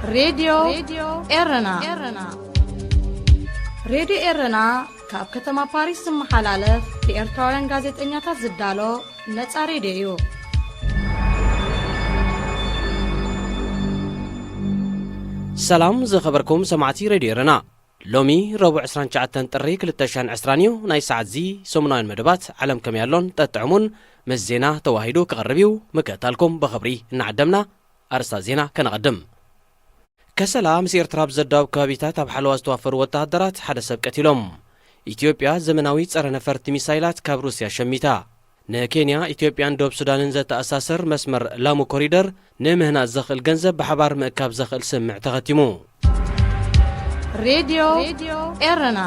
راديو إيرنا راديو إيرنا كاب كتما باريس محلالف بإرتوارن غازت إنياتا زبدالو نتسا راديو سلام زخبركم سمعتي راديو إيرنا لومي ربع 29 طري 2020 ناي ساعت زي سمناين مدبات علم كم يالون تطعمون مزينا تواهيدو كغربيو مكتالكم بخبري نعدمنا أرسا زينا كنقدم كسلام سير تراب زداو كابيتات اب حلواز توفر وتهدرات حدا سب قتيلهم ኢትዮጵያ ዘመናዊ ጸረ ነፈርቲ ሚሳይላት ካብ ሩስያ ሸሚታ ንኬንያ ኢትዮጵያን ዶብ ሱዳንን ዘተኣሳሰር መስመር ላሙ ኮሪደር ንምህናት ዘኽእል ገንዘብ ብሓባር ምእካብ ዘኽእል ስምዕ ተኸቲሙ ሬድዮ ኤረና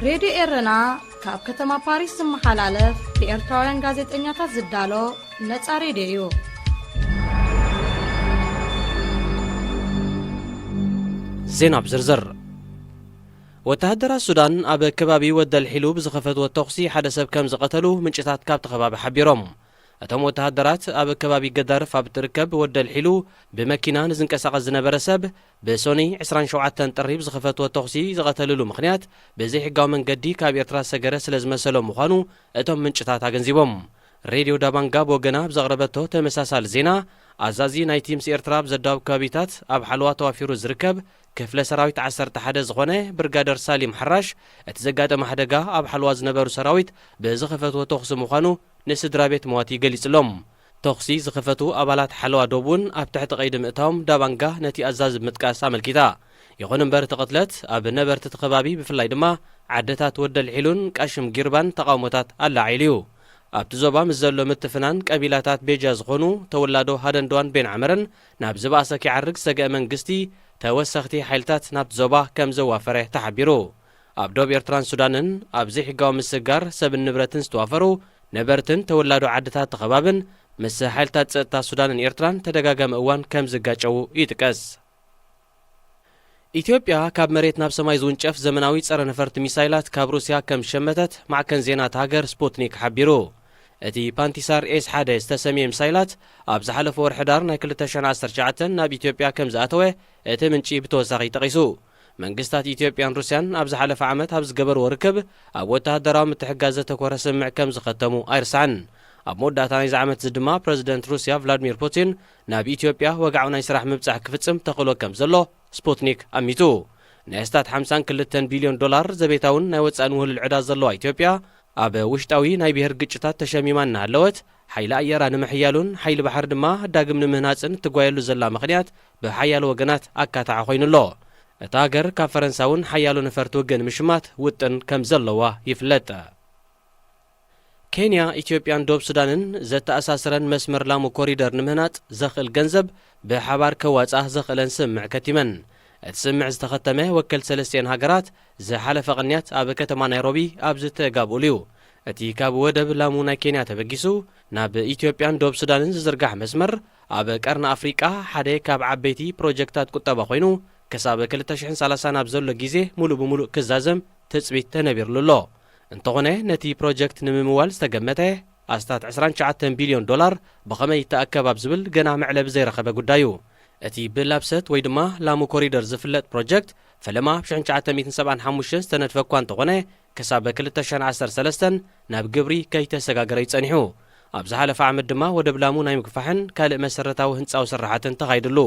ሬድዮ ኤረና ካብ ከተማ ፓሪስ ዝመሓላለፍ ብኤርትራውያን ጋዜጠኛታት ዝዳሎ ነጻ ሬድዮ እዩ ዜና ብዝርዝር ወተሃደራት ሱዳን ኣብ ከባቢ ወደል ሒሉ ብዝኸፈትዎ ተኹሲ ሓደ ሰብ ከም ዝቐተሉ ምንጭታት ካብቲ ከባቢ ሓቢሮም እቶም ወተሃደራት ኣብ ከባቢ ገዳርፍ ኣብ ትርከብ ወደል ሒሉ ብመኪና ንዝንቀሳቐስ ዝነበረ ሰብ ብሶኒ 27 ጥሪ ብዝኸፈትዎ ተኹሲ ዝቐተልሉ ምኽንያት ብዘይሕጋዊ መንገዲ ካብ ኤርትራ ሰገረ ስለ ዝመሰሎም ምዃኑ እቶም ምንጭታት ኣገንዚቦም ሬድዮ ዳባንጋ ብወገና ብዘቕረበቶ ተመሳሳሊ ዜና ኣዛዚ ናይ ቲምስ ኤርትራ ብዘዳው ከባቢታት ኣብ ሓልዋ ተዋፊሩ ዝርከብ ክፍለ ሰራዊት 11 ዝኾነ ብርጋደር ሳሊም ሓራሽ እቲ ዘጋጠመ ሓደጋ ኣብ ሓልዋ ዝነበሩ ሰራዊት ብዝኸፈትዎ ተኹሲ ምዃኑ ንስድራ ቤት መዋቲ ገሊጽሎም ተኹሲ ዝኸፈቱ ኣባላት ሓልዋ ዶቡን ኣብ ትሕቲ ቀይዲ ምእታዎም ዳባንጋ ነቲ ኣዛዚ ምጥቃስ ኣመልኪታ ይኹን እምበር ተቐትለት ኣብ ነበርቲ ከባቢ ብፍላይ ድማ ዓደታት ወደል ሒሉን ቃሽም ጊርባን ተቃውሞታት ኣላዓይሉ እዩ ኣብቲ ዞባ ምስ ዘሎ ምትፍናን ቀቢላታት ቤጃ ዝኾኑ ተወላዶ ሃደንድዋን ቤን ዓመረን ናብ ዝባእሰ ክዓርግ ሰግአ መንግስቲ ተወሰኽቲ ሓይልታት ናብቲ ዞባ ከም ዘዋፈረ ተሓቢሩ ኣብ ዶብ ኤርትራን ሱዳንን ኣብ ዘይሕጋዊ ምስጋር ሰብን ንብረትን ዝተዋፈሩ ነበርትን ተወላዶ ዓድታት ተኸባብን ምስ ሓይልታት ፀጥታ ሱዳንን ኤርትራን ተደጋጋሚ እዋን ከም ዝጋጨው ይጥቀስ ኢትዮጵያ ካብ መሬት ናብ ሰማይ ዝውንጨፍ ዘመናዊ ጸረ ነፈርቲ ሚሳይላት ካብ ሩስያ ከም ሸመተት ማዕከን ዜናት ሃገር ስፑትኒክ ሓቢሩ እቲ ፓንቲሳር ኤስ1 ዝተሰሚየ ሚሳይላት ኣብ ዝሓለፈ ወርሒ ሕዳር ናይ 2019 ናብ ኢትዮጵያ ከም ዝኣተወ እቲ ምንጪ ብተወሳኺ ጠቒሱ መንግስታት ኢትዮጵያን ሩስያን ኣብ ዝሓለፈ ዓመት ኣብ ዝገበርዎ ርክብ ኣብ ወተሃደራዊ ምትሕጋዝ ዘተኮረ ስምዕ ከም ዝኸተሙ ኣይርስዓን ኣብ መወዳእታ ናይዚ ዓመት ድማ ፕረዚደንት ሩስያ ቭላድሚር ፑቲን ናብ ኢትዮጵያ ወግዓዊ ናይ ስራሕ ምብጻሕ ክፍጽም ተኽእሎ ከም ዘሎ ስፑትኒክ ኣሚቱ ናይ ስታት 52 ቢልዮን ዶላር ዘቤታውን ናይ ወፃእን ውህልል ዕዳ ዘለዋ ኢትዮጵያ ኣብ ውሽጣዊ ናይ ብሔር ግጭታት ተሸሚማ እናሃለወት ሓይሊ ኣየራ ንምሕያሉን ሓይሊ ባሕር ድማ ዳግም ንምህናፅን ትጓየሉ ዘላ ምኽንያት ብሓያሎ ወገናት ኣካታዓ ኮይኑሎ እታ ሃገር ካብ ፈረንሳውን ሓያሎ ነፈርቲ ውግን ምሽማት ውጥን ከም ዘለዋ ይፍለጥ ኬንያ ኢትዮጵያን ዶብ ሱዳንን ዘተኣሳስረን መስመር ላሙ ኮሪደር ንምህናፅ ዘኽእል ገንዘብ ብሓባር ከዋፃህ ዘኽእለን ስምዕ ከቲመን እቲ ስምዕ ዝተኸተመ ወከል ሰለስቲአን ሃገራት ዝሓለፈ ቅንያት ኣብ ከተማ ናይሮቢ ኣብ ዝተጋብኡሉ እዩ እቲ ካብ ወደብ ላሙ ናይ ኬንያ ተበጊሱ ናብ ኢትዮጵያን ዶብ ሱዳንን ዝዝርጋሕ መስመር ኣብ ቀርኒ ኣፍሪቃ ሓደ ካብ ዓበይቲ ፕሮጀክታት ቁጠባ ኮይኑ ክሳብ 2030 ናብ ዘሎ ግዜ ሙሉእ ብምሉእ ክዛዘም ትፅቢት ተነቢርሉሎ እንተኾነ ነቲ ፕሮጀክት ንምምዋል ዝተገመተ ኣስታት 29 ቢልዮን ዶላር ብኸመይ ተኣከብ ኣብ ዝብል ገና መዕለቢ ዘይረኸበ ጉዳዩ እቲ ብላብሰት ወይ ድማ ላሙ ኮሪደር ዝፍለጥ ፕሮጀክት ፈለማ ብ1975 ዝተነድፈ እኳ እንተኾነ ክሳብ 2013 ናብ ግብሪ ከይተሰጋገረ ይጸኒሑ ኣብ ዝሓለፈ ዓመት ድማ ወደብ ላሙ ናይ ምግፋሕን ካልእ መሰረታዊ ህንፃዊ ስራሓትን ተኻይድሉ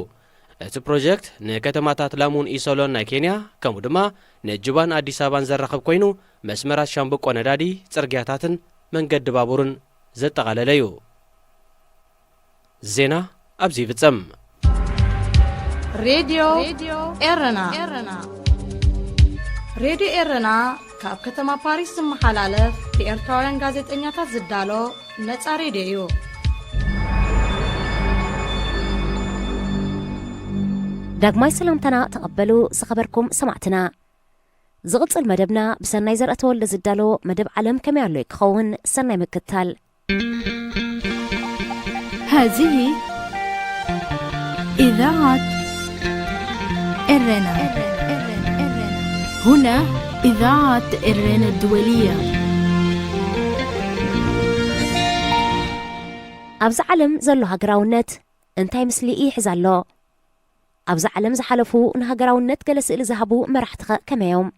እቲ ፕሮጀክት ንከተማታት ላሙን ኢሶሎን ናይ ኬንያ ከምኡ ድማ ንጅባን ኣዲስ ኣበባን ዘራኽብ ኮይኑ መስመራት ሻምብቆ ነዳዲ ጽርግያታትን መንገዲ ባቡርን ዘጠቓለለ እዩ ዜና ኣብዚ ይፍጸም ሬድዮ ኤረና ሬድዮ ኤረና ካብ ከተማ ፓሪስ ዝመሓላለፍ ብኤርትራውያን ጋዜጠኛታት ዝዳሎ ነጻ ሬድዮ እዩ ዳግማይ ሰላምታና ተቐበሉ ዝኸበርኩም ሰማዕትና ዝቕጽል መደብና ብሰናይ ዘርአ ተወልደ ዝዳሎ መደብ ዓለም ከመይ ኣሎ ክኸውን ሰናይ ምክትታል هذه إذاعة إرنا هنا إذاعة إرنا الدولية ኣብዚ ዓለም ዘሎ ሃገራውነት እንታይ ምስሊ ይሕዝ ኣሎ ኣብዛ ዓለም ዝሓለፉ ንሃገራውነት ገለ ስእሊ ዝሃቡ መራሕቲ ከመዮም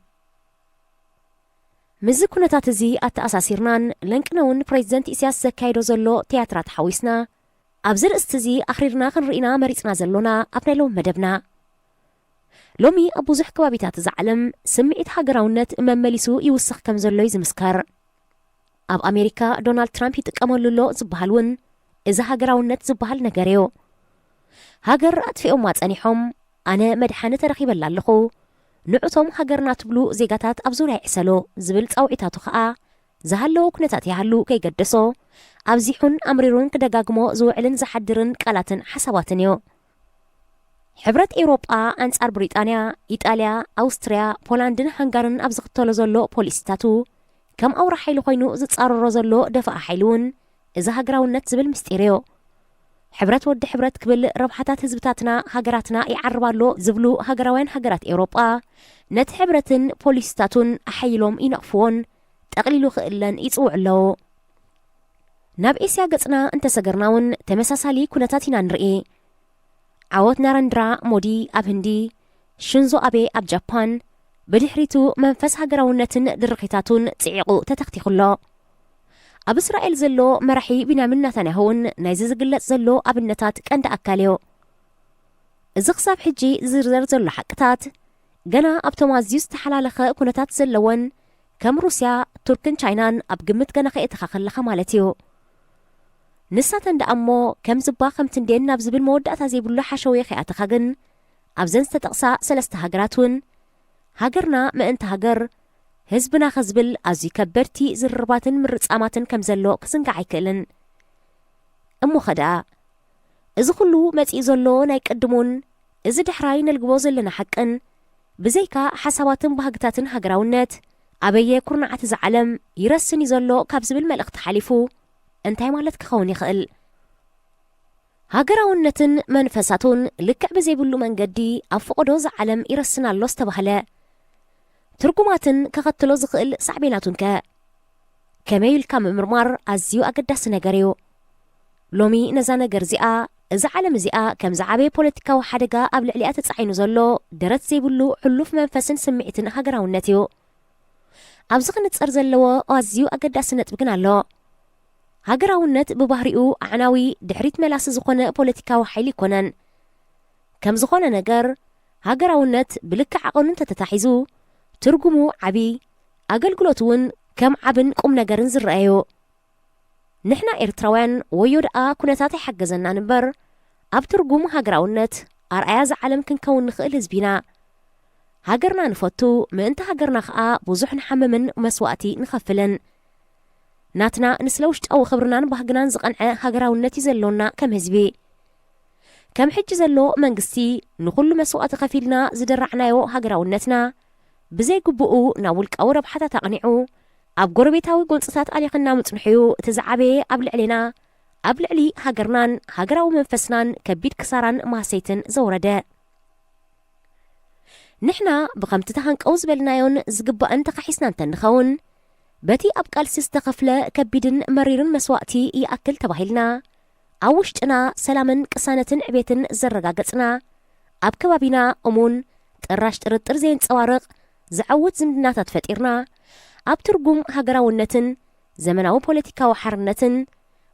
ምዝ ኩነታት እዚ ኣተኣሳሲርናን ለንቅነውን ፕሬዚደንት ኢሳያስ ዘካይዶ ዘሎ ቲያትራት ሓዊስና ኣብዚ ርእስቲ እዚ ኣኽሪርና ክንርኢና መሪፅና ዘሎና ኣብ ናይ ሎም መደብና ሎሚ ኣብ ብዙሕ ከባቢታት እዚ ዓለም ስምዒት ሃገራውነት መመሊሱ ይውስኽ ከም ዘሎ እዩ ዝምስከር ኣብ ኣሜሪካ ዶናልድ ትራምፕ ይጥቀመሉሎ ዝበሃል እውን እዚ ሃገራውነት ዝበሃል ነገር እዩ ሃገር ኣጥፊኦም ፀኒሖም ኣነ መድሓኒ ተረኺበላ ኣለኹ ንዑቶም ሃገርና ትብሉ ዜጋታት ኣብ ዙርያ ይዕሰሎ ዝብል ፃውዒታቱ ከዓ ዝሃለዎ ኩነታት ይሃሉ ከይገደሶ ኣብዚሑን ኣምሪሩን ክደጋግሞ ዝውዕልን ዝሓድርን ቃላትን ሓሳባትን እዩ ሕብረት ኤውሮጳ ኣንጻር ብሪጣንያ ኢጣልያ ኣውስትርያ ፖላንድን ሃንጋርን ኣብ ዝኽተሎ ዘሎ ፖሊሲታቱ ከም ኣውራ ሓይሊ ኮይኑ ዝጻረሮ ዘሎ ደፋእ ሓይሊ እውን እዚ ሃገራውነት ዝብል ምስጢር እዩ ሕብረት ወዲ ሕብረት ክብል ረብሓታት ህዝብታትና ሃገራትና ይዓርባሎ ዝብሉ ሃገራውያን ሃገራት ኤውሮጳ ነቲ ሕብረትን ፖሊሲታቱን ኣሓይሎም ይነቕፍዎን ጠቕሊሉ ክእለን ይጽውዕ ኣለዎ ናብ ኤስያ ገጽና እንተሰገርና እውን ተመሳሳሊ ኩነታት ኢና ንርኢ ዓወት ናረንድራ ሞዲ ኣብ ህንዲ ሽንዞ ኣቤ ኣብ ጃፓን ብድሕሪቱ መንፈስ ሃገራውነትን ድርኺታቱን ጽዒቑ ተተኽቲኹሎ ኣብ እስራኤል ዘሎ መራሒ ቢንያሚን ኔታንያሁ እውን ናይዚ ዝግለጽ ዘሎ ኣብነታት ቀንዲ ኣካል እዩ እዚ ክሳብ ሕጂ ዝርዘር ዘሎ ሓቅታት ገና ኣብቶም ኣዝዩ ዝተሓላለኸ ኩነታት ዘለወን ከም ሩስያ ቱርክን ቻይናን ኣብ ግምት ገና ከእትኻ ከለኻ ማለት እዩ ንሳተን ደኣ እሞ ከም ዝባ ከምቲ እንዴን ናብ ዝብል መወዳእታ ዘይብሉ ሓሸውየ ከኣትኻ ግን ኣብዘን ዝተጠቕሳ 3 ሃገራት እውን ሃገርና ምእንቲ ሃገር ህዝብና ኸዝብል ኣዝዩ ከበድቲ ዝርርባትን ምርጻማትን ከም ዘሎ ክስንጋዕ ኣይክእልን እሞ ኸደኣ እዚ ኩሉ መጺእ ዘሎ ናይ ቅድሙን እዚ ድሕራይ ነልግቦ ዘለና ሓቅን ብዘይካ ሓሳባትን ባህግታትን ሃገራውነት ኣበየ ኩርናዓት እዚ ዓለም ይረስን እዩ ዘሎ ካብ ዝብል መልእኽቲ ሓሊፉ እንታይ ማለት ክኸውን ይኽእል ሃገራውነትን መንፈሳቱን ልክዕ ብዘይብሉ መንገዲ ኣብ ፍቕዶ እዚ ዓለም ይረስን ኣሎ ዝተባህለ ትርጉማትን ከኸትሎ ዝኽእል ሳዕቤናቱን ከመይ ኢልካ ምምርማር ኣዝዩ ኣገዳሲ ነገር እዩ ሎሚ ነዛ ነገር እዚኣ እዚ ዓለም እዚኣ ከም ዝዓበየ ፖለቲካዊ ሓደጋ ኣብ ልዕሊኣ ተጻዒኑ ዘሎ ደረት ዘይብሉ ሕሉፍ መንፈስን ስምዒትን ሃገራውነት እዩ ኣብዚ ክንጸር ዘለዎ ኣዝዩ ኣገዳሲ ነጥቢ ግን ኣሎ ሃገራውነት ብባህሪኡ ኣዕናዊ ድሕሪት መላሲ ዝኾነ ፖለቲካዊ ሓይሊ ይኮነን ከም ዝኾነ ነገር ሃገራውነት ብልክዕ ዓቐኑን ተተታሒዙ ትርጉሙ ዓቢ ኣገልግሎት እውን ከም ዓብን ቁም ነገርን ዝረአዩ ንሕና ኤርትራውያን ወዮ ደኣ ኩነታት ይሓገዘና ንበር ኣብ ትርጉም ሃገራውነት ኣርኣያ ዝዓለም ክንከውን ንኽእል ህዝቢና ሃገርና ንፈቱ ምእንቲ ሃገርና ከዓ ብዙሕ ንሓመምን መስዋእቲ ንኸፍልን ናትና ንስለ ውሽጣዊ ክብርናን ባህግናን ዝቐንዐ ሃገራውነት እዩ ዘሎና ከም ህዝቢ ከም ሕጂ ዘሎ መንግስቲ ንኹሉ መስዋእቲ ከፊልና ዝደራዕናዮ ሃገራውነትና ብዘይ ግቡኡ ናብ ውልቃዊ ረብሓታት ኣቕኒዑ ኣብ ጎረቤታዊ ጎንፅታት ኣሊኽና ምጽንሕዩ እቲ ዝዓበየ ኣብ ልዕሊና ኣብ ልዕሊ ሃገርናን ሃገራዊ መንፈስናን ከቢድ ክሳራን ማሰይትን ዘውረደ ንሕና ብኸምቲ ተሃንቀው ዝበልናዮን ዝግባእን ተኻሒስና እንተንኸውን በቲ ኣብ ቃልሲ ዝተኸፍለ ከቢድን መሪርን መስዋእቲ ይኣክል ተባሂልና ኣብ ውሽጥና ሰላምን ቅሳነትን ዕቤትን ዘረጋገጽና ኣብ ከባቢና እሙን ጥራሽ ጥርጥር ዘየንጸዋርቕ ዝዓውት ዝምድናታት ፈጢርና ኣብ ትርጉም ሃገራውነትን ዘመናዊ ፖለቲካዊ ሓርነትን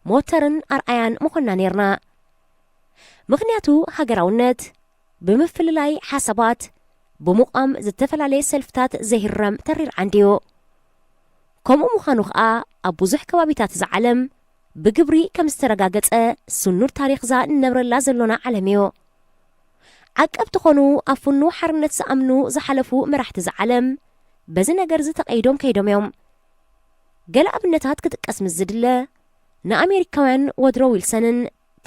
ሞተርን ኣርኣያን ምኾንና ነርና ምኽንያቱ ሃገራውነት ብምፍልላይ ሓሳባት ብምቋም ዝተፈላለየ ሰልፍታት ዘይህረም ተሪር ዓንዲዩ ከምኡ ምዃኑ ከዓ ኣብ ብዙሕ ከባቢታት እዚ ዓለም ብግብሪ ከም ዝተረጋገጸ ስኑር ታሪክ ዛ ንነብረላ ዘሎና ዓለም እዩ ዓቀብቲ ኾኑ ኣብ ፍኑ ሓርነት ዝኣምኑ ዝሓለፉ መራሕቲ እዚ ዓለም በዚ ነገር እዚ ተቐይዶም ከይዶም እዮም ገለ ኣብነታት ክጥቀስ ምስ ዝድለ ንኣሜሪካውያን ወድሮ ዊልሰንን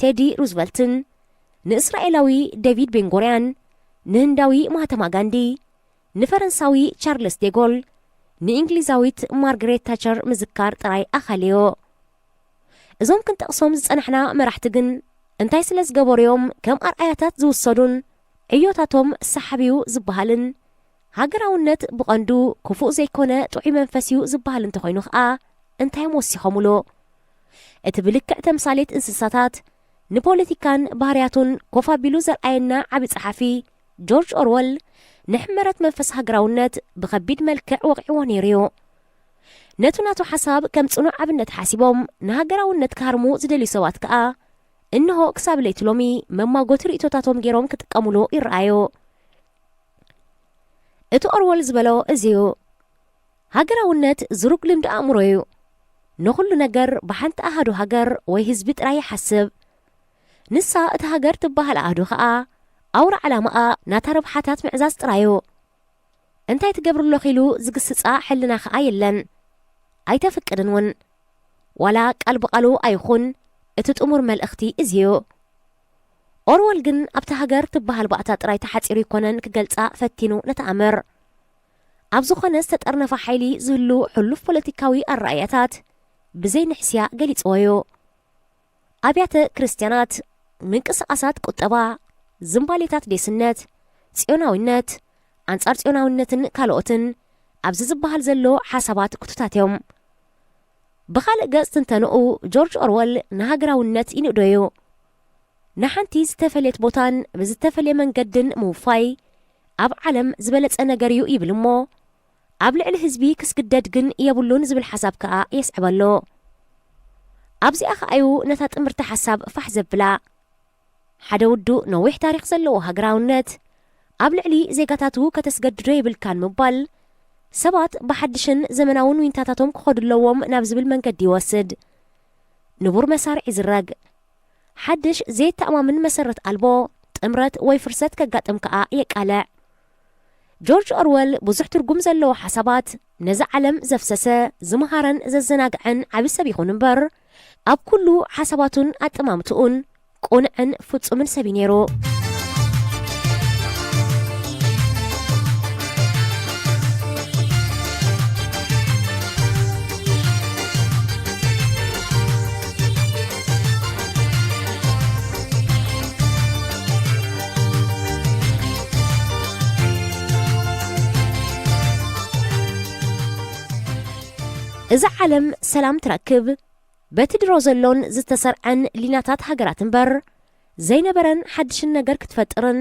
ቴዲ ሩዝቨልትን ንእስራኤላዊ ዴቪድ ቤንጎርያን ንህንዳዊ ማህተማ ጋንዲ ንፈረንሳዊ ቻርልስ ዴጎል ንእንግሊዛዊት ማርግሬት ታቸር ምዝካር ጥራይ ኣኻልዮ እዞም ክንጠቕሶም ዝጸናሕና መራሕቲ ግን እንታይ ስለ ዝገበርዮም ከም ኣርኣያታት ዝውሰዱን ዕዮታቶም ሰሓቢዩ ዝበሃልን ሃገራውነት ብቐንዱ ክፉእ ዘይኮነ ጥዑይ መንፈስ እዩ ዝበሃል እንተኾይኑ ከዓ እንታይም ወሲኾምሎ እቲ ብልክዕ ተምሳሌት እንስሳታት ንፖለቲካን ባህርያቱን ኮፍ ኣቢሉ ዘርኣየና ዓቢ ጸሓፊ ጆርጅ ኦርወል ንሕመረት መንፈስ ሃገራውነት ብኸቢድ መልክዕ ወቂዕዎ ነይሩ እዩ። ነቱ ናቱ ሓሳብ ከም ጽኑዕ ኣብነት ሓሲቦም ንሃገራውነት ክሃርሙ ዝደልዩ ሰባት ከዓ እንሆ ክሳብ ለይቲ ሎሚ መማጎቲ ርእቶታቶም ገይሮም ክጥቀሙሉ ይረኣዩ። እቲ ኦርወል ዝበሎ እዚዩ ሃገራውነት ዝሩግ ልምዲ ኣእምሮ እዩ። ንኹሉ ነገር ብሓንቲ ኣሃዱ ሃገር ወይ ህዝቢ ጥራይ ይሓስብ። ንሳ እቲ ሃገር ትበሃል ኣሃዱ ከዓ ኣውራ ዓላማኣ ናታ ረብሓታት ምዕዛዝ ጥራዩ። እንታይ ትገብርሎ ኺሉ ዝግስጻ ሕልና ከዓ የለን፣ ኣይተፍቅድን እውን ዋላ ቃል ብቓሉ ኣይኹን እቲ ጥሙር መልእኽቲ እዝዩ። ኦርወል ግን ኣብቲ ሃገር ትበሃል ባእታ ጥራይ ተሓፂሩ ይኮነን ክገልጻ ፈቲኑ ነተኣምር። ኣብ ዝኾነ ዝተጠርነፈ ሓይሊ ዝህሉ ሕሉፍ ፖለቲካዊ ኣረኣያታት ብዘይ ንሕስያ ገሊጽዎ እዩ። ኣብያተ ክርስቲያናት፣ ምንቅስቓሳት ቁጠባ፣ ዝምባሌታት ዴስነት፣ ጽዮናዊነት፣ ኣንጻር ጽዮናዊነትን ካልኦትን ኣብዚ ዝበሃል ዘሎ ሓሳባት ክቱታት እዮም። ብኻልእ ገጽ ትንተንኡ ጆርጅ ኦርወል ንሃገራውነት ይንእዶ እዩ። ንሓንቲ ዝተፈልየት ቦታን ብዝተፈልየ መንገድን ምውፋይ ኣብ ዓለም ዝበለጸ ነገር እዩ ይብል እሞ ኣብ ልዕሊ ህዝቢ ክስግደድ ግን የብሉን ዝብል ሓሳብ ከዓ የስዕበሎ። ኣብዚኣ ከኣዩ ነታ ጥምርቲ ሓሳብ ፋሕ ዘብላ ሓደ ውዱእ ነዊሕ ታሪክ ዘለዎ ሃገራውነት ኣብ ልዕሊ ዜጋታቱ ከተስገድዶ ይብልካን ምባል ሰባት ብሓድሽን ዘመናውን ዊንታታቶም ክኸዱለዎም ናብ ዝብል መንገዲ ይወስድ። ንቡር መሳርዒ ዝረግ ሓድሽ ዘይተኣማምን መሰረት ኣልቦ ጥምረት ወይ ፍርሰት ከጋጥም ከዓ የቃልዕ። ጆርጅ ኦርወል ብዙሕ ትርጉም ዘለዎ ሓሳባት ነዚ ዓለም ዘፍሰሰ ዝምሃረን ዘዘናግዐን ዓብ ሰብ ይኹን እምበር ኣብ ኩሉ ሓሳባቱን ኣጠማምትኡን ቁንዕን ፍጹምን ሰብ ነይሩ። እዚ ዓለም ሰላም ትረክብ በቲ ድሮ ዘሎን ዝተሰርዐን ሊናታት ሃገራት እምበር ዘይነበረን ሓድሽን ነገር ክትፈጥርን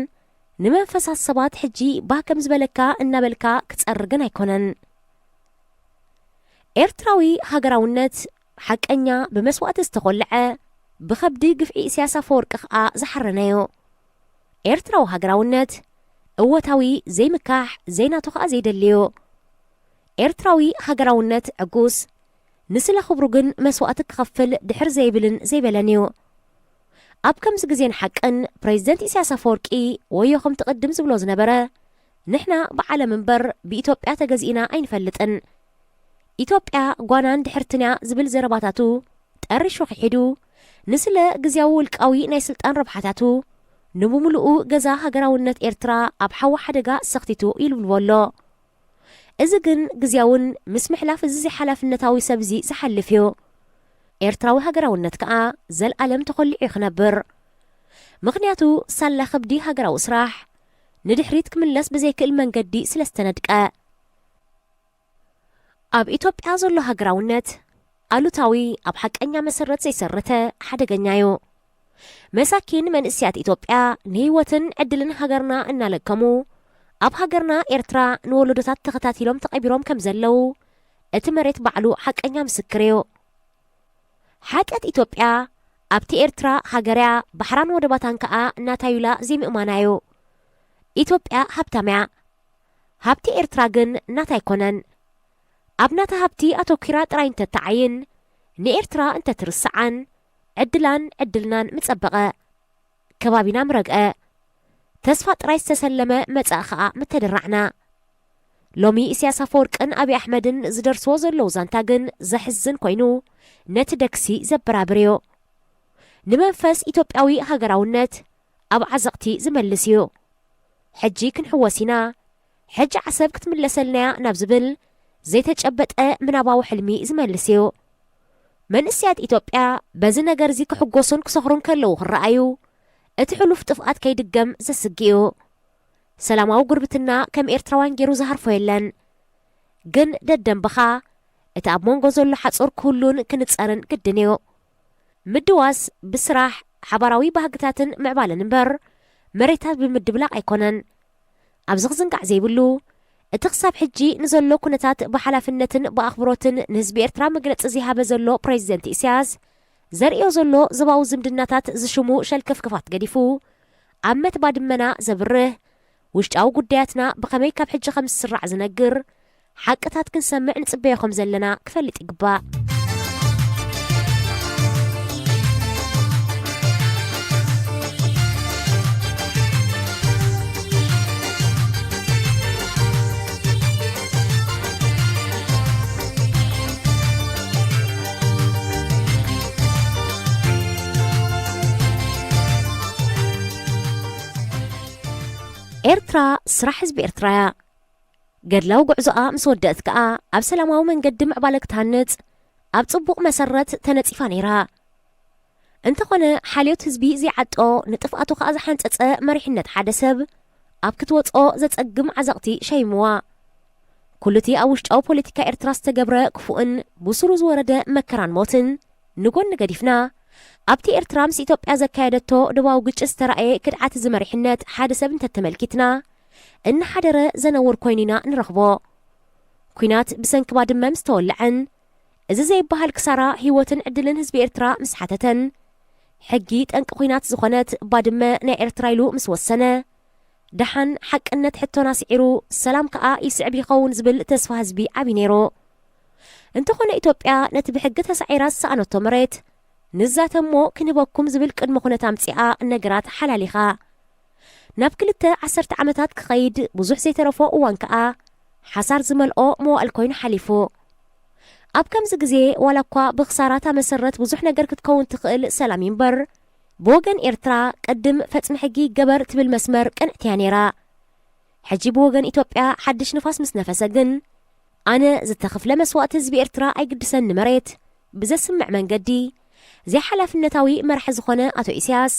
ንመንፈሳት ሰባት ሕጂ ባከም ዝበለካ እናበልካ ክጸርግን ኣይኮነን። ኤርትራዊ ሃገራውነት ሓቀኛ ብመስዋዕቲ ዝተቖልዐ ብኸብዲ ግፍዒ ኢሳያስ ኣፈወርቂ ከዓ ዝሓረነዮ። ኤርትራዊ ሃገራውነት እወታዊ ዘይምካሕ ዘይናቱ ከዓ ዘይደልዮ። ኤርትራዊ ሃገራውነት ዕጉስ ንስለ ኽብሩ ግን መስዋዕቲ ክኸፍል ድሕር ዘይብልን ዘይበለን እዩ። ኣብ ከምዚ ግዜን ሓቅን ፕሬዚደንት ኢሳያስ ኣፈወርቂ ወዮ ከም ትቕድም ዝብሎ ዝነበረ ንሕና ብዓለም እምበር ብኢትዮጵያ ተገዚእና ኣይንፈልጥን፣ ኢትዮጵያ ጓናን ድሕርትንያ ዝብል ዘረባታቱ ጠሪሹ ክሒዱ ንስለ ግዜያዊ ውልቃዊ ናይ ስልጣን ረብሓታቱ ንምሙሉኡ ገዛ ሃገራውነት ኤርትራ ኣብ ሓዊ ሓደጋ ሰኽቲቱ ይልብልዎ ኣሎ። እዚ ግን ግዜያውን ምስ ምሕላፍ እዚ ሓላፍነታዊ ሰብዚ ዝሓልፍ እዩ። ኤርትራዊ ሃገራውነት ከዓ ዘለዓለም ተኸሊዑ ይኽነብር። ምኽንያቱ ሳላ ኸብዲ ሃገራዊ ስራሕ ንድሕሪት ክምለስ ብዘይክእል መንገዲ ስለ ዝተነድቀ። ኣብ ኢትዮጵያ ዘሎ ሃገራውነት ኣሉታዊ ኣብ ሓቀኛ መሰረት ዘይሰረተ ሓደገኛ እዩ። መሳኪን መንእስያት ኢትዮጵያ ንህይወትን ዕድልን ሃገርና እናለከሙ ኣብ ሃገርና ኤርትራ ንወለዶታት ተኸታቲሎም ተቐቢሮም ከም ዘለው እቲ መሬት ባዕሉ ሓቀኛ ምስክር እዩ። ሓጢአት ኢትዮጵያ ኣብቲ ኤርትራ ሃገርያ ባሕራን ወደባታን ከዓ እናታዩላ ዘይምእማና እዩ። ኢትዮጵያ ሃብታምያ፣ ሃብቲ ኤርትራ ግን እናታ ኣይኮነን። ኣብ ናታ ሃብቲ ኣተኪራ ጥራይ እንተተዓይን ንኤርትራ እንተትርስዓን ዕድላን ዕድልናን ምጸበቐ ከባቢና ምረግአ ተስፋ ጥራይ ዝተሰለመ መጻእ ከዓ ምተደራዕና። ሎሚ ኢሳያስ ኣፈወርቅን ኣብዪ ኣሕመድን ዝደርስዎ ዘለዉ ዛንታ ግን ዘሕዝን ኮይኑ ነቲ ደክሲ ዘበራብር እዩ። ንመንፈስ ኢትዮጵያዊ ሃገራውነት ኣብ ዓዘቕቲ ዝመልስ እዩ። ሕጂ ክንሕወስ ኢና፣ ሕጂ ዓሰብ ክትምለሰልናያ ናብ ዝብል ዘይተጨበጠ ምናባዊ ሕልሚ ዝመልስ እዩ። መንእስያት ኢትዮጵያ በዚ ነገር እዚ ክሕጎሱን ክሰኽሩን ከለዉ ክረኣዩ እቲ ሕሉፍ ጥፍኣት ከይድገም ዘስጊኡ። ሰላማዊ ጉርብትና ከም ኤርትራውያን ገይሩ ዝሃርፎ የለን። ግን ደደንብኻ እቲ ኣብ መንጎ ዘሎ ሓጹር ክህሉን ክንጸርን ግድን እዩ። ምድዋስ ብስራሕ ሓባራዊ ባህግታትን ምዕባለን እምበር መሬታት ብምድብላቕ ኣይኮነን ኣብዚ ክዝንጋዕ ዘይብሉ እቲ ክሳብ ሕጂ ንዘሎ ኩነታት ብሓላፍነትን ብኣኽብሮትን ንህዝቢ ኤርትራ መግለፂ ዝሃበ ዘሎ ፕሬዚደንት ኢሳያስ ዘርእዮ ዘሎ ዞባዊ ዝምድናታት ዝሽሙ ሸልከፍክፋት ገዲፉ ኣብ መትባድመና ዘብርህ ውሽጣዊ ጉዳያትና ብኸመይ ካብ ሕጂ ከም ዝስራዕ ዝነግር ሓቅታት ክንሰምዕ ንጽበዮ ከም ዘለና ክፈልጥ ይግባእ ኤርትራ ስራሕ ህዝቢ ኤርትራ ገድላው ጉዕዞኣ ምስ ወደአት ከኣ ኣብ ሰላማዊ መንገዲ ምዕባለ ክትሃንጽ ኣብ ጽቡቕ መሰረት ተነጺፋ ነይራ እንተኾነ ሓልዮት ህዝቢ ዘይዓጦ ንጥፍኣቱ ከኣ ዝሓንጸጸ መሪሕነት ሓደ ሰብ ኣብ ክትወፅኦ ዘጸግም ዓዘቕቲ ሸይምዋ ኩሉ እቲ ኣብ ውሽጣዊ ፖለቲካ ኤርትራ ዝተገብረ ክፉእን ብስሩ ዝወረደ መከራን ሞትን ንጎኒ ገዲፍና ኣብቲ ኤርትራ ምስ ኢትዮጵያ ዘካየደቶ ደባዊ ግጭት ዝተረኣየ ክድዓት ዝመሪሕነት ሓደ ሰብ እንተተመልኪትና እናሓደረ ዘነውር ኮይኒና ንረኽቦ ኩናት ብሰንኪ ባድመ ምስ ተወልዐን እዚ ዘይበሃል ክሳራ ህይወትን ዕድልን ህዝቢ ኤርትራ ምስ ሓተተን ሕጊ ጠንቂ ኩናት ዝኾነት ባድመ ናይ ኤርትራ ኢሉ ምስ ወሰነ ደሓን ሓቅነት ሕቶና ስዒሩ ሰላም ከኣ ይስዕብ ይኸውን ዝብል ተስፋ ህዝቢ ዓብዪ ነይሩ እንተኾነ ኢትዮጵያ ነቲ ብሕጊ ተሳዒራ ዝሰኣነቶ መሬት ንዛተሞ ክንህበኩም ዝብል ቅድመ ኩነት ኣምፂኣ ነገራት ሓላሊኻ ናብ 2 ዓመታት ክኸይድ ብዙሕ ዘይተረፎ እዋን ከኣ ሓሳር ዝመልኦ መዋእል ኮይኑ ሓሊፉ ኣብ ከምዚ ግዜ ዋላ እኳ ብኽሳራታ መሰረት ብዙሕ ነገር ክትከውን ትኽእል ሰላም ይምበር ብወገን ኤርትራ ቀድም ፈጽሚ ሕጊ ገበር ትብል መስመር ቅንዕትያ ነይራ ሕጂ ብወገን ኢትዮጵያ ሓድሽ ንፋስ ምስ ነፈሰ ግን ኣነ ዝተኸፍለ መስዋእቲ ህዝቢ ኤርትራ ኣይግድሰኒ መሬት ብዘስምዕ መንገዲ ዘይሓላፍነታዊ መርሒ ዝኾነ ኣቶ ኢሳያስ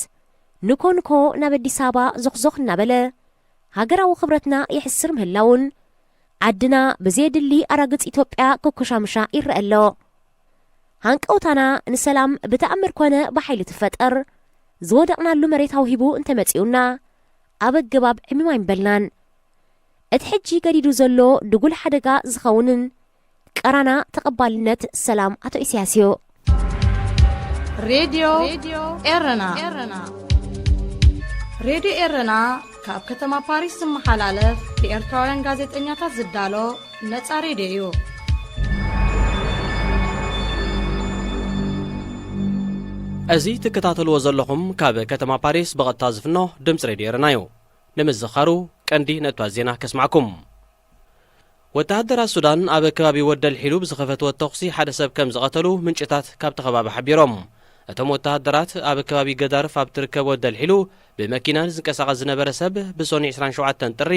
ንኮንኮ ናብ ኣዲስ ኣበባ ዞኽዞኽ እናበለ ሃገራዊ ክብረትና ይሕስር ምህላውን ዓድና ብዘየድሊ ኣራግጽ ኢትዮጵያ ክኩሻምሻ ይርአ ኣሎ ሃንቀውታና ንሰላም ብተኣምር ኮነ ብሓይሊ ትፈጠር ዝወደቕናሉ መሬታዊ ሂቡ እንተመጺኡና ኣብ ኣገባብ ዕሚማ ይንበልናን እቲ ሕጂ ገዲዱ ዘሎ ድጉል ሓደጋ ዝኸውንን ቀራና ተቐባልነት ሰላም ኣቶ ኢሳያስ እዩ ሬድዮ ኤረና ሬድዮ ኤረና ካብ ከተማ ፓሪስ ዝመሓላለፍ ብኤርትራውያን ጋዜጠኛታት ዝዳሎ ነጻ ሬድዮ እዩ እዚ ትከታተልዎ ዘለኹም ካብ ከተማ ፓሪስ ብቐጥታ ዝፍኖ ድምፂ ሬድዮ ኤረና እዩ ንምዝኻሩ ቀንዲ ነጥባት ዜና ከስማዕኩም ወተሃደራት ሱዳን ኣብ ከባቢ ወደል ሒሉ ብዝኸፈትዎ ተኹሲ ሓደ ሰብ ከም ዝቐተሉ ምንጭታት ካብቲ ከባቢ ሓቢሮም እቶም ወተሃደራት ኣብ ከባቢ ገዳርፍ ኣብ ትርከብ ወደል ሒሉ ብመኪና ዝንቀሳቐስ ዝነበረ ሰብ ብሶኒ 27 ጥሪ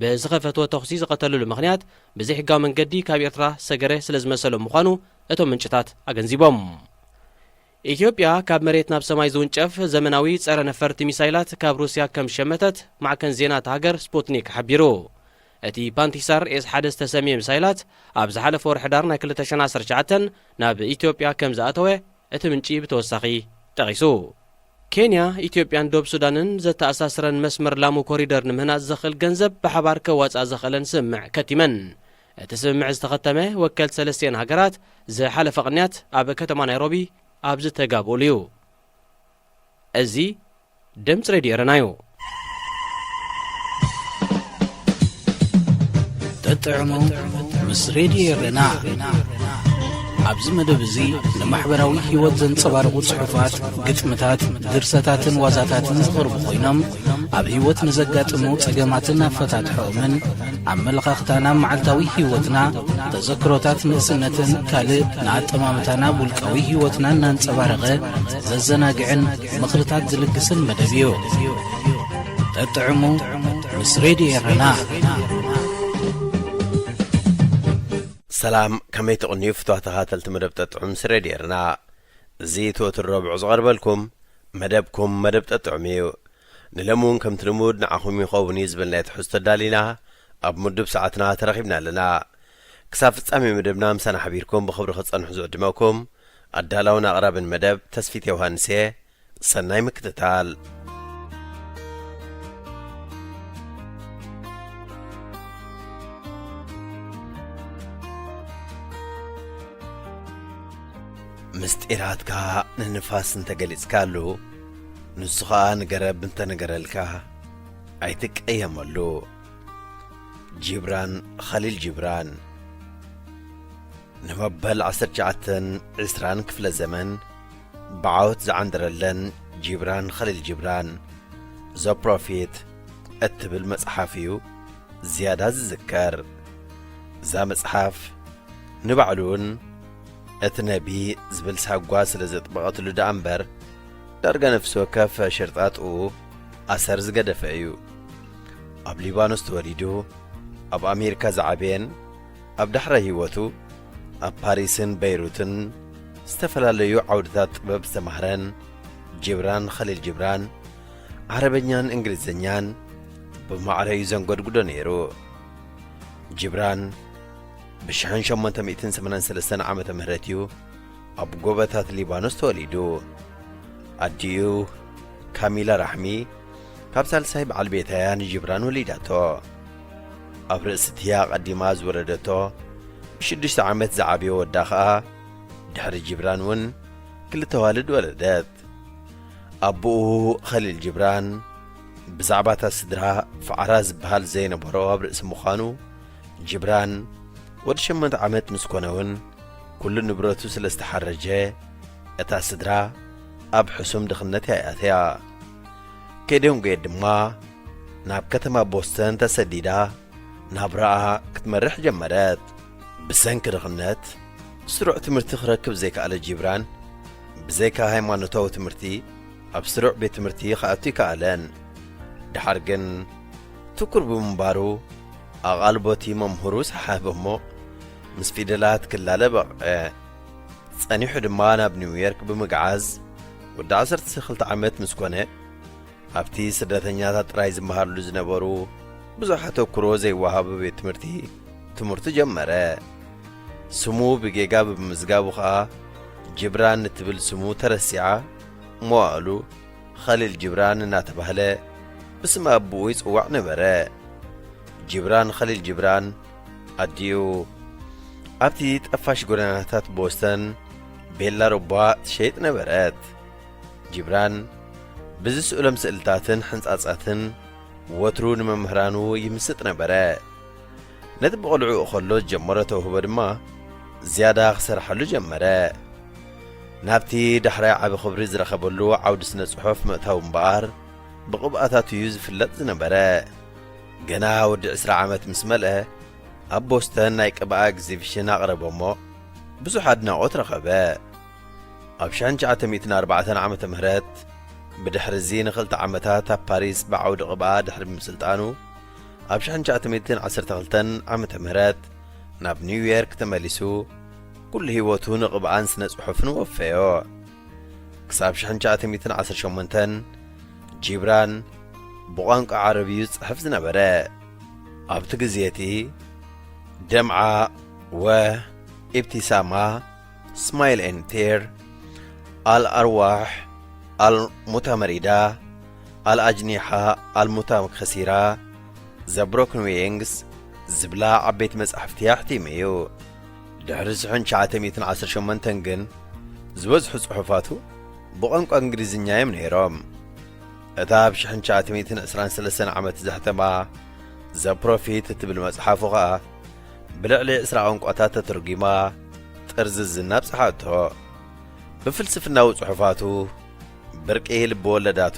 ብዝኸፈትዎ ተኹሲ ዝቐተልሉ ምኽንያት ብዘይሕጋዊ መንገዲ ካብ ኤርትራ ሰገረ ስለ ዝመሰሎ ምዃኑ እቶም ምንጭታት ኣገንዚቦም ኢትዮጵያ ካብ መሬት ናብ ሰማይ ዝውንጨፍ ዘመናዊ ጸረ ነፈርቲ ሚሳይላት ካብ ሩስያ ከም ሸመተት ማዕከን ዜና ሃገር ስፑትኒክ ሓቢሩ እቲ ፓንቲሳር ኤስ1 ዝተሰሚየ ሚሳይላት ኣብ ዝሓለፈ ወርሒ ዳር ናይ 2019 ናብ ኢትዮጵያ ከም ዝኣተወ እቲ ምንጪ ብተወሳኺ ጠቒሱ ኬንያ ኢትዮጵያን ደቡብ ሱዳንን ዘተኣሳስረን መስመር ላሙ ኮሪደር ንምህናፅ ዘኽእል ገንዘብ ብሓባር ከዋፅኣ ዘኽእለን ስምዕ ከቲመን እቲ ስምምዕ ዝተኸተመ ወከልቲ ሰለስቲአን ሃገራት ዝሓለፈ ቅንያት ኣብ ከተማ ናይሮቢ ኣብ ዝተጋብኡሉ እዩ እዚ ድምፂ ሬድዮ ኤረና እዩ ተጥዕሙ ምስ ሬድዮ ኤረና ኣብዚ መደብ እዚ ንማሕበራዊ ህይወት ዘንጸባርቑ ጽሑፋት ግጥምታት ድርሰታትን ዋዛታትን ዝቐርቡ ኮይኖም ኣብ ህይወት ንዘጋጥሙ ጸገማትን ኣፈታትሖምን ኣመለኻኽታና መዓልታዊ ህይወትና ተዘክሮታት ንእስነትን ካልእ ንኣጠማምታና ውልቃዊ ህይወትና እናንጸባረቐ ዘዘናግዕን ምኽርታት ዝልግስን መደብ እዩ ተጥዕሙ ምስ ሬድዮ ኤረና سلام كمي تقنيو فتوح تخاتلت مدب تطعم سريديرنا زيتو الربع زغربلكم مدبكم مدب تطعميو نلمون كم تلمود نعخم يخوبني زبلنا يتحس تدالينا أب مدب ساعتنا ترخيبنا لنا كسافت أمي مدبنا مسانا حبيركم بخبر خص أنحزو قدموكم أدالونا أقرب مدب تسفيت يوهانسيه ሰናይ ምክትታል ምስጢራትካ ንንፋስ እንተገሊጽካሉ ንሱ ኸኣ ንገረብ እንተነገረልካ ኣይትቀየመሉ። ጂብራን ኸሊል ጂብራን ንመበል 1920 ክፍለ ዘመን ብዓወት ዝዓንድረለን ጂብራን ኸሊል ጂብራን ዘ ፕሮፌት እትብል መጽሓፍ እዩ ዝያዳ ዝዝከር። እዛ መጽሓፍ ንባዕሉን እቲ ነቢ ዝብል ሳጓ ስለ ዘጥበቐትሉ ዳ እምበር ዳርጋ ነፍሲ ወከፍ ሽርጣጥኡ ኣሰር ዝገደፈ እዩ። ኣብ ሊባኖስ ተወሊዱ ኣብ ኣሜሪካ ዝዓበየን ኣብ ዳሕረ ህይወቱ ኣብ ፓሪስን በይሩትን ዝተፈላለዩ ዓውድታት ጥበብ ዝተማህረን ጂብራን ኸሊል ጂብራን ዓረበኛን እንግሊዝኛን ብማዕረዩ ዘንጐድጉዶ ነይሩ። ጂብራን ብ1883 ዓመተ ምህረት እዩ ኣብ ጎበታት ሊባኖስ ተወሊዱ። ኣዲኡ ካሚላ ራሕሚ ካብ ሳልሳይ በዓል ቤታያ ንጂብራን ወሊዳቶ። ኣብ ርእሲ እትያ ቀዲማ ዝወለደቶ ብ6 ዓመት ዝዓብዮ ወዳ ኸኣ ድሕሪ ጂብራን እውን 2 ዋልድ ወለደት። ኣቦኡ ኸሊል ጂብራን ብዛዕባ እታ ስድራ ፍዓራ ዝበሃል ዘይነበሮ ኣብ ርእሲ ምዃኑ ጂብራን ወዲ 8 ዓመት ምስ ኮነውን ኩሉ ንብረቱ ስለ ዝተሓረጀ እታ ስድራ ኣብ ሕሱም ድኽነት ያኣትያ። ከይደም ጎየት ድማ ናብ ከተማ ቦስተን ተሰዲዳ ናብ ረኣ ክትመርሕ ጀመረት። ብሰንኪ ድኽነት ስሩዕ ትምህርቲ ክረክብ ዘይከኣለ ጂብራን ብዘይካ ሃይማኖታዊ ትምህርቲ ኣብ ስሩዕ ቤት ትምህርቲ ክኣቱ ይከኣለን። ድሓር ግን ትኩር ብምንባሩ ኣቓልቦቲ መምህሩ ሰሓብ እሞ ምስ ፊደላት ክላለ በቕዐ። ጸኒሑ ድማ ናብ ኒውዮርክ ብምግዓዝ ወዲ 12 ዓመት ምስ ኮነ ኣብቲ ስደተኛታት ጥራይ ዝመሃርሉ ዝነበሩ ብዙሕ ኣተኩሮ ዘይወሃቦ ቤት ትምህርቲ ትምህርቱ ጀመረ። ስሙ ብጌጋ ብምዝጋቡ ኸኣ ጂብራን እትብል ስሙ ተረሲዓ መዋእሉ ኸሊል ጂብራን እናተባህለ ብስም ኣቦኡ ይጽዋዕ ነበረ። ጂብራን ኸሊል ጂብራን ኣዲኡ ኣብቲ ጠፋሽ ጎደናታት ቦስተን ቤላ ሩባ ትሸይጥ ነበረት። ጂብራን ብዝስእሎም ስእልታትን ሕንጻጻትን ወትሩ ንመምህራኑ ይምስጥ ነበረ። ነቲ ብቖልዑኡ ኸሎ ዝጀመሮ ተውህቦ ድማ ዝያዳ ክሰርሐሉ ጀመረ። ናብቲ ዳሕራይ ዓብ ኽብሪ ዝረኸበሉ ዓውዲ ስነ ጽሑፍ ምእታው እምበኣር ብቕብኣታት እዩ ዝፍለጥ ዝነበረ። ገና ወዲ 20 ዓመት ምስ መልአ ኣብ ቦስተን ናይ ቅብኣ ኤግዚቢሽን ኣቕረበ እሞ ብዙሕ ኣድናቖት ረኸበ። ኣብ 1904 ዓመተ ምህረት ብድሕሪ እዚ ን2 ዓመታት ኣብ ፓሪስ ብዓውዲ ቅብኣ ድሕሪ ብምስልጣኑ ኣብ 1912 ዓመተ ምህረት ናብ ኒውዮርክ ተመሊሱ ኩሉ ህይወቱ ንቕብኣን ስነ ጽሑፍን ወፈዮ። ክሳብ 1918 ጂብራን ብቋንቋ ዓረቢ እዩ ዝጽሕፍ ዝነበረ። ኣብቲ ግዜቲ ደምዓ ወኢብቲሳማ ስማይል ኤን ቴር አልአርዋሕ አልሙታመሪዳ አልአጅኒሓ አልሙታከሲራ ዘብሮክን ዊንግስ ዝብላ ዓበይቲ መጻሕፍቲ ኣሕቲሙ እዩ። ድሕሪ 1918 ግን ዝበዝሑ ጽሑፋቱ ብቋንቋ እንግሊዝኛ እዮም ነይሮም። እታ ኣብ 1923 ዓመት ዘሕተማ ዘ ፕሮፌት እትብል መጽሓፉ ኸኣ ብልዕሊ 20 ቋንቋታት ተተርጊማ ጥርዚ ዝናብ ፀሓቶ። ብፍልስፍናዊ ጽሑፋቱ ብርቂ ልቢ ወለዳቱ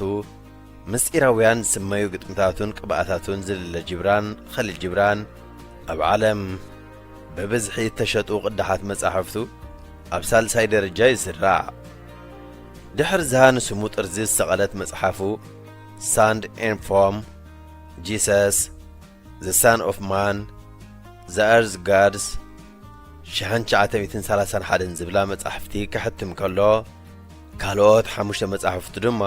ምስጢራውያን ዝስመዩ ግጥምታቱን ቅብኣታቱን ዝልለ ጂብራን ኸሊል ጂብራን ኣብ ዓለም ብብዝሒ ተሸጡ ቅዳሓት መጻሕፍቱ ኣብ ሳልሳይ ደረጃ ይስራዕ። ድሕሪ ዝሃ ንስሙ ጥርዚ ዝተቐለት መጽሓፉ ሳንድ ኤን ፎም፣ ጂሰስ፣ ዘ ሳን ኦፍ ማን፣ ዘ ኤርዝ ጋድስ 1931 ዝብላ መጻሕፍቲ ክሕትም ከሎ ካልኦት 5 መጻሕፍቱ ድማ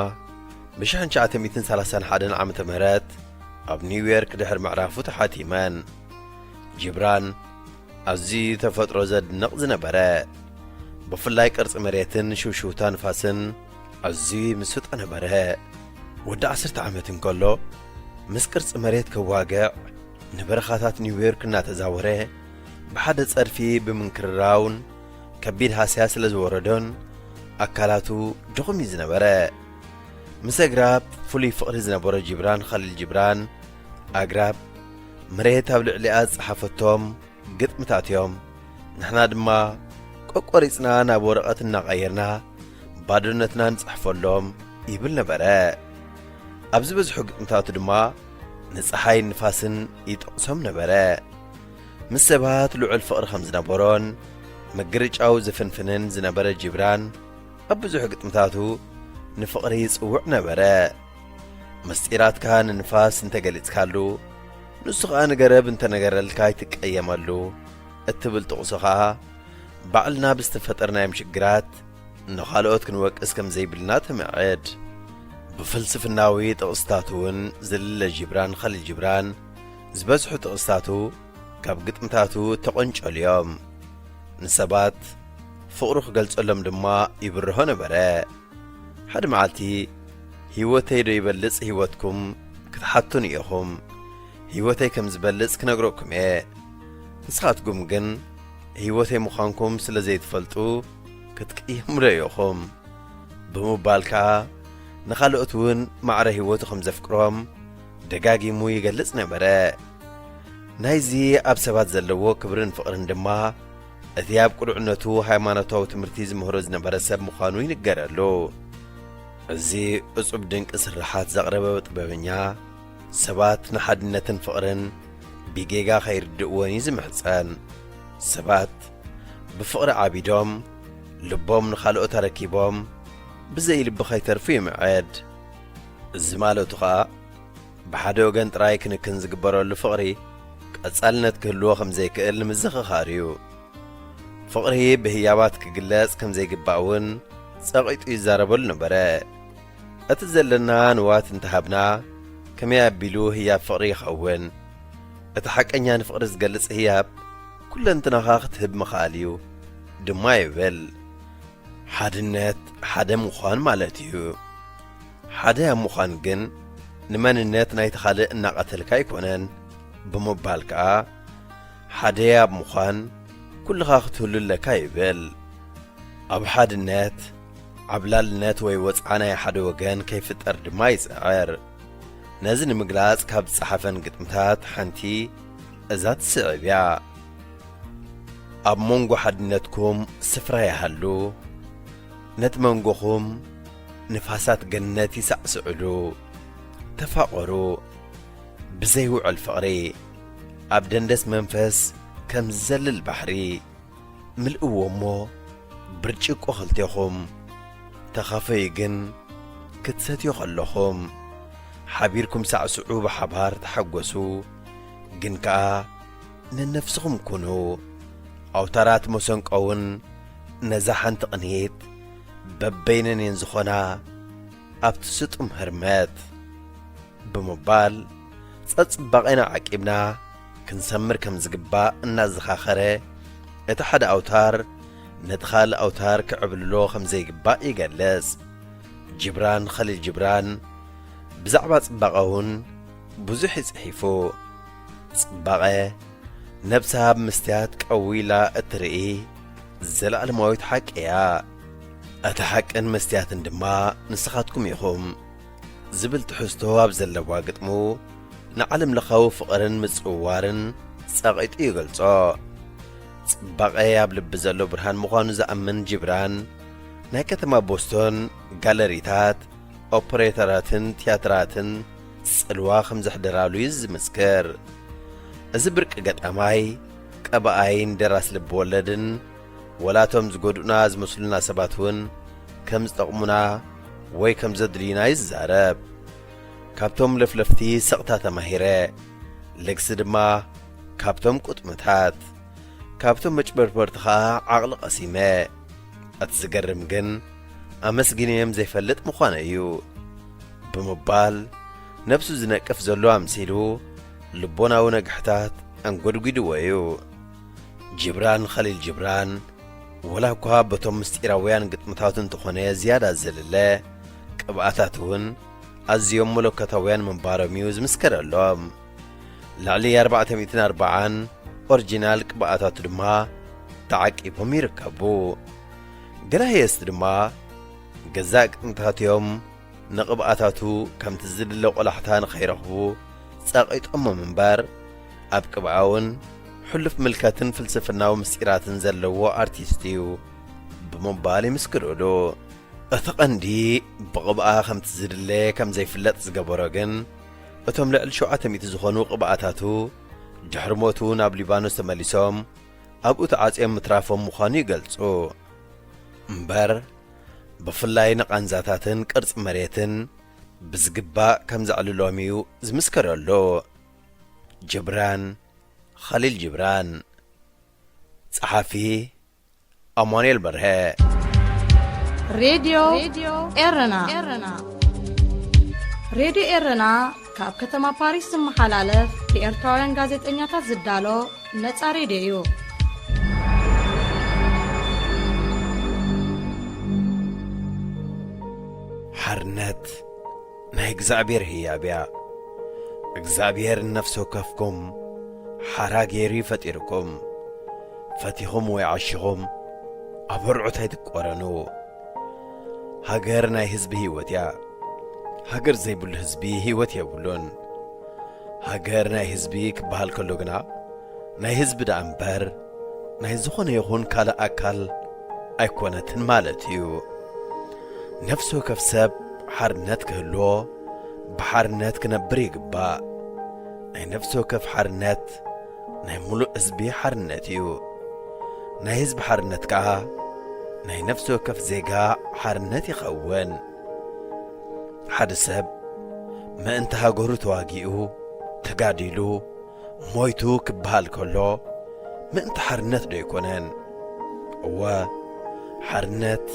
ብ1931 ዓመተ ምህረት ኣብ ኒውዮርክ ድሕሪ ምዕራፉ ተሓቲመን። ጂብራን ኣዝዩ ተፈጥሮ ዘድንቕ ዝነበረ ብፍላይ ቅርፂ መሬትን ሽውሽውታ ንፋስን أزي مسوط أنا برا ودع 10 عامات نقوله مسكرت مريت كواقع نبرخاتات نيويورك ناتزاوره بحدث أرفي بمنكراون كبير هاسياس لزوردون أكالاتو جغمي زنبرا مساقراب فولي فقر زنبورا جبران خليل جبران أقراب مريت هبلعليات صحافتهم قد متاتيهم نحنا دما قوريصنا نابورقتنا غيرنا بادرنتنا نصحفلهم يبل نبرا أبز بزحو قد متاتو دما نصحاي نفاسن يتقسم نبرا مسبات لعل فقر خمز نبورون مقرج أو زفنفنن زنبرا جبران أبزو حقت متاتو نفقري يصوع نبرا مستيرات كان نفاس انت قلت كالو نسخة نقرب انت نقر الكايتك أيامالو اتبل تقصخها بعلنا بستفترنا يمشقرات نخالوت كنوك اسكم زي بلنات معاد بفلسف الناوي تقصتاتون زلل جبران خلي جبران زبزحو تقصتاتو كاب قطمتاتو تقنش اليوم نسبات فقرخ قلت ألم دما يبرهون برا حد معالتي هيوتي دو يبلس هيوتكم كتحطون إيهم هيوتي كم زبلس كنقروكم نسخاتكم جن هيوتي مخانكم سلزي تفلتو كتكيهم رأيوهم بموبالكا نخالقتون معرا هيوتكم زفكروهم دقاقي مو يقلسنا برا نايزي أبسبات زلوو كبرن فقرن دما أثياب قلعنتو هايمانتو تمرتيز مهرز نبرسب مخانوين القرالو زي أصعب دنك إسرحات زغربة وطبابنيا سبات نحدنتن فقرن بيجيغا خير دقواني زمحسان سبات بفقر عابيدوم لبوم نخالقو تركيبوم بزي لب خيتر في معاد الزمالو تخا بحادو قنت رايك نكنز قبرو لفقري أتسألنت كهلو خمزي كأل مزخ خاريو فقري بهيابات كقلاس كم زي قبعون ساقيت يزاربول نبرا أتزلنا نوات انتهبنا كم يابيلو هياب فقري خون أتحك أنيان فقرز قلس هياب كل انتنا خاخت هب مخاليو دما يبل حادنات حدا مخان مالتيو حدا مخان جن نمان النات نايت خالق ناقتلكا يكونن بمبالكا حدا ياب مخان كل خاخت هلو لكا يبل أب حاد النات عبلال النات ويوصعنا يحد وقان كيف تأرد ما يسعر نازن مقلاس كاب صحفن قدمتات حانتي ازات سعبيا أب مونغو حد نتكم سفرا يهلو نت مونغوهم نفاسات جناتي سعسعلو تفاقرو بزيوع الفقري أب دندس منفس كم زل البحري ملقو ومو برجيكو خلتيخم تخافي جن كتساتيو خلوخم حبيركم سعسعو بحبار تحقوسو جنكا ننفسهم كونو أوتارات موسنقون نزاحن تقنيت ببينن ينزخونا أبتسطم هرمات بموبال تصبقنا عقبنا كنسمر كم زقبا النازخاخره اتحد أوتار ندخل أوتار كعبلو خمزي قباء يقلس جبران خليل جبران بزعبا صباقهون بزح يصحيفو صباقه نفسها بمستيات قويلة اترئي زلال مويت حقيا اتحق ان مستيات اندما نسخاتكم يخوم زبل تحستو بزلوا قطمو نعلم لخو فقرن مصوارن صاقيت يقلصو صباقه يابلب زلو برهان مخانو زأمن جبران ناي كتما بوستون غالريتات اوبريتراتن تياتراتن صلوا خمزح درالو يز مسكر ازبرق قطاماي قباين دراس لب ولدن ولاتهم زغدنا زمسلنا سباتون كم تقمنا وي كم زدلينا يزارب كابتم لفلفتي سقطا تماهيره لكس دما كابتم قطمتات كابتم مجبربرتخا عقل قسيمه اتزقرم جن امسجنيم زي فلت مخانيو بمبال نفسو زنقف زلو امسيلو لبونا ونجحتات انقدقدو ويو جبران خليل جبران ولا كواب بتوم مستيراويان قطمتاتن تخوني زيادة زلله ቅብኣታትውን ኣዝዮም መለከታውያን ምንባሮም እዩ ዝምስከረሎም ላዕሊ 440 ኦሪጂናል ቅብኣታቱ ድማ ተዓቂቦም ይርከቡ ገና ህየስቲ ድማ ገዛእ ቅጥምታትዮም ንቅብኣታቱ ከምቲ ዝድለ ቆላሕታ ንኸይረኽቡ ጸቒጦም እምበር ኣብ ቅብኣውን ሕሉፍ ምልከትን ፍልስፍናዊ ምስጢራትን ዘለዎ ኣርቲስት እዩ ብምባል ይምስክርሉ እቲ ቐንዲ ብቕብኣ ከምቲ ዝድለ ከም ዘይፍለጥ ዝገበሮ ግን እቶም ልዕሊ 700 ዝኾኑ ቅብኣታቱ ድሕሪ ሞቱ ናብ ሊባኖስ ተመሊሶም ኣብኡ ተዓጽዮም ምትራፎም ምዃኑ ይገልጹ እምበር ብፍላይ ንቓንዛታትን ቅርፂ መሬትን ብዝግባእ ከም ዘዕልሎም እዩ ዝምስከረሉ ጅብራን ኸሊል ጅብራን ጸሓፊ ኣማኑኤል በርሀ ሬድዮ ኤረና ሬድዮ ኤረና ካብ ከተማ ፓሪስ ዝመሓላለፍ ብኤርትራውያን ጋዜጠኛታት ዝዳሎ ነጻ ሬድዮ እዩ ሓርነት ናይ እግዚኣብሔር ህያብያ እግዚኣብሔር ነፍሲ ወከፍኩም ሓራ ገይሩ ይፈጢርኩም ፈቲኹም ወይ ዓሽኹም ኣብ ርዑት ኣይትቆረኑ ሃገር ናይ ህዝቢ ህይወት እያ ሃገር ዘይብሉ ህዝቢ ህይወት የብሉን ሃገር ናይ ህዝቢ ክበሃል ከሎ ግና ናይ ህዝቢ ዳ እምበር ናይ ዝኾነ ይኹን ካልእ ኣካል ኣይኮነትን ማለት እዩ ነፍሲ ወከፍ ሰብ ሓርነት ክህልዎ ብሓርነት ክነብር ይግባእ ናይ ነፍሲ ወከፍ ሓርነት ናይ ሙሉእ ህዝቢ ሓርነት እዩ ናይ ህዝቢ ሓርነት ከዓ ናይ ነፍሲ ወከፍ ዜጋ ሓርነት ይኸውን ሓደ ሰብ ምእንቲ ሃገሩ ተዋጊኡ ተጋዲሉ ሞይቱ ክበሃል ከሎ ምእንቲ ሓርነት ዶ ይኮነን እወ ሓርነት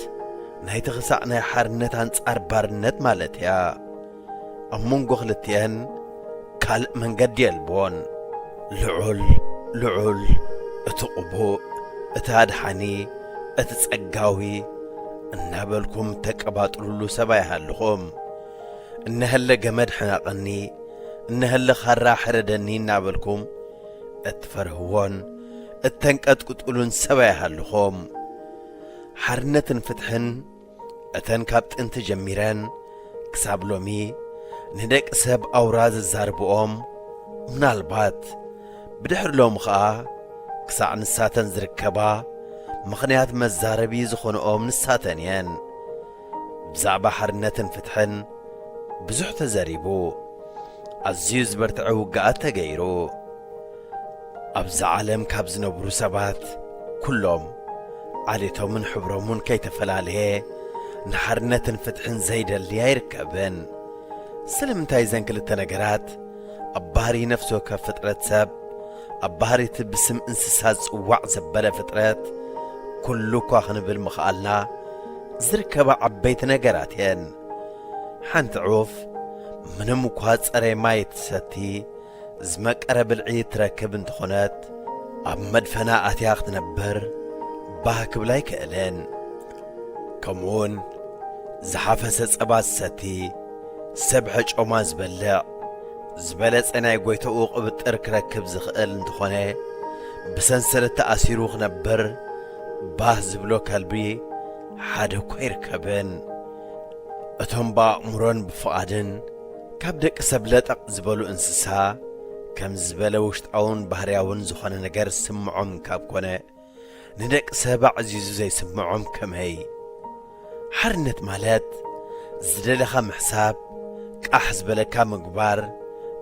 ናይ ትኽሳዕ ናይ ሓርነት ኣንጻር ባርነት ማለት እያ ኣብ መንጎ ክልቲአን ካልእ መንገዲ የልቦን ልዑል እቲ ቕቡእ እቲ ኣድሓኒ እቲ ጸጋዊ እናበልኩም ተቀባጥሉሉ ሰብ ኣይሃልኹም እነህለ ገመድ ሕናቐኒ እነህለ ኻራ ሕረደኒ እናበልኩም እትፈርህዎን እተንቀጥቅጡሉን ሰብ ኣይሃልኹም ሓርነትን ፍትሕን እተን ካብ ጥንቲ ጀሚረን ክሳብ ሎሚ ንደቂ ሰብ ኣውራ ዝዛርብኦም ምናልባት ብድሕሪ ሎሚ ኸዓ ክሳዕ ንሳተን ዝርከባ ምኽንያት መዛረቢ ዝኾንኦም ንሳተን እየን ብዛዕባ ሓርነትን ፍትሕን ብዙሕ ተዘሪቡ ኣዝዩ ዝበርትዐ ውግኣት ተገይሩ ኣብዚ ዓለም ካብ ዝነብሩ ሰባት ኩሎም ዓሌቶምን ሕብሮምን ከይተፈላለየ ንሓርነትን ፍትሕን ዘይደሊ ኣይርከብን ስለምንታይ ዘን ክልተ ነገራት ኣብ ባህሪ ነፍሲ ወከፍ ፍጥረት ሰብ ኣብ ባህሪቲ ብስም እንስሳ ጽዋዕ ዘበለ ፍጥረት ኩሉ እኳ ክንብል ምኽኣልና ዝርከባ ዓበይቲ ነገራት እየን ሓንቲ ዑፍ ምንም እኳ ጸረይ ማይ ትሰቲ ዝመቀረ ብልዒ ትረክብ እንተኾነት ኣብ መድፈና ኣትያ ክትነብር ባህ ክብላ ኣይክእልን ከምኡውን ዝሓፈሰ ጸባ ዝሰቲ ሰብሐ ጮማ ዝበልዕ ዝበለጸ ናይ ጐይተኡ ቕብጥር ክረክብ ዝኽእል እንተኾነ ብሰንሰለት ተኣሲሩ ክነብር ባህ ዝብሎ ከልቢ ሓደ እኳ ይርከብን እቶም ብኣእምሮን ብፍቓድን ካብ ደቂ ሰብ ለጠቕ ዝበሉ እንስሳ ከም ዝበለ ውሽጣውን ባህርያውን ዝኾነ ነገር ስምዖም ካብ ኮነ ንደቂ ሰብ ኣዕዚዙ ዘይስምዖም ከመይ ሓርነት ማለት ዝደለኻ ምሕሳብ ቃሕ ዝበለካ ምግባር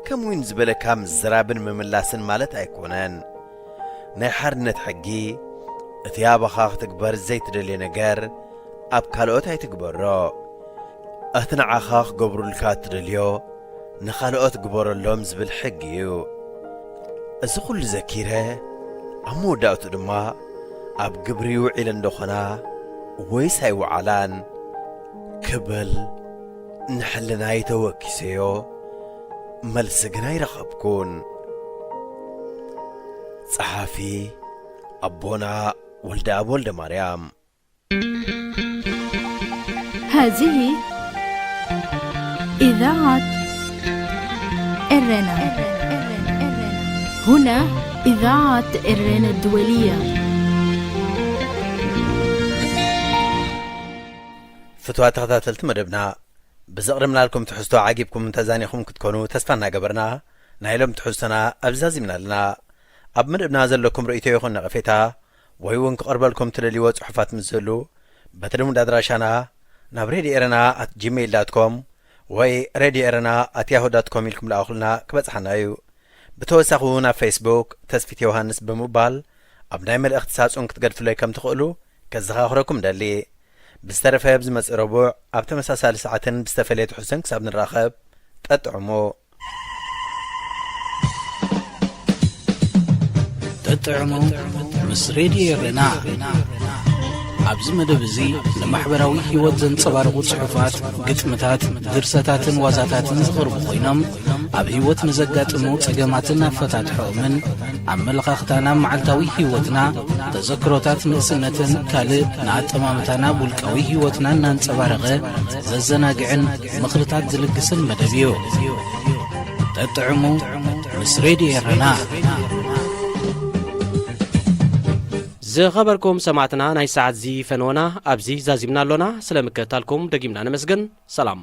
ከምውን ዝበለካ ምዝራብን ምምላስን ማለት ኣይኮነን ናይ ሓርነት ሕጊ እቲ ኣባኻ ክትግበር ዘይትደልየ ነገር ኣብ ካልኦት ኣይትግበሮ እቲ ንዓኻ ክገብሩልካ እትደልዮ ንኻልኦት ግበረሎም ዝብል ሕጊ እዩ እዚ ኹሉ ዘኪረ ኣብ መወዳእቱ ድማ ኣብ ግብሪ ውዒለ እንደኾና ወይስ ኣይወዓላን ክብል ንሕልናይ ተወኪሰዮ መልሲ ግን ኣይረኸብኩን ጸሓፊ ኣቦና ወልደ ኣብ ወልደ ማርያም هذه إذاعة إرنا. هنا إذاعة إرنا الدولية. فتوات تخطاتلت مدبنا بزقرمنا لكم تحسوا عاجبكم تزانيكم كتكونوا تسفنا قبرنا نايلم تحسنا أبزازي من لنا أب مدبنا زلكم رؤيتي يخون نغفيتا ويون كقربلكم تللي وصحفات مزلو بتلمون دادراشانا نابريدي إرنا @gmail.com ወይ ሬዲዮ ኤረና @yahoo.com ኢልኩም ላአኹልና ክበጽሓና እዩ ብተወሳኺ ና ፌስቡክ ተስፊት ዮሃንስ ብምባል ኣብ ናይ መልእኽቲ ሳጹን ክትገድፍለይ ከም ትኽእሉ ከዘኻኽረኩም ደሊ ብዝተረፈ ብዝመጽእ ረቡዕ ኣብ ተመሳሳሊ ሰዓትን ብዝተፈለየ ትሕዝቶን ክሳብ ንራኸብ ጠጥዕሞ ጠጥዕሞ ምስ ሬድዮ ኤረና ኣብዚ መደብ እዚ ንማሕበራዊ ህይወት ዘንጸባርቑ ጽሑፋት ግጥምታት ድርሰታትን ዋዛታትን ዝቐርቡ ኮይኖም ኣብ ህይወት ንዘጋጥሙ ጸገማትን ኣፈታትሖምን ኣመለኻኽታና መዓልታዊ ህይወትና ተዘክሮታት ንእስነትን ካልእ ንኣጠማምታና ውልቃዊ ህይወትና እናንጸባረቐ ዘዘናግዕን ምኽርታት ዝልግስን መደብ እዩ ጠጥዕሙ ምስ ሬድዮ ኤረና ዝኸበርኩም ሰማዕትና ናይ ሰዓት ዚ ፈንወና ኣብዚ ዛዚምና ኣሎና ስለምክትታልኩም ደጊምና ነመስግን ሰላም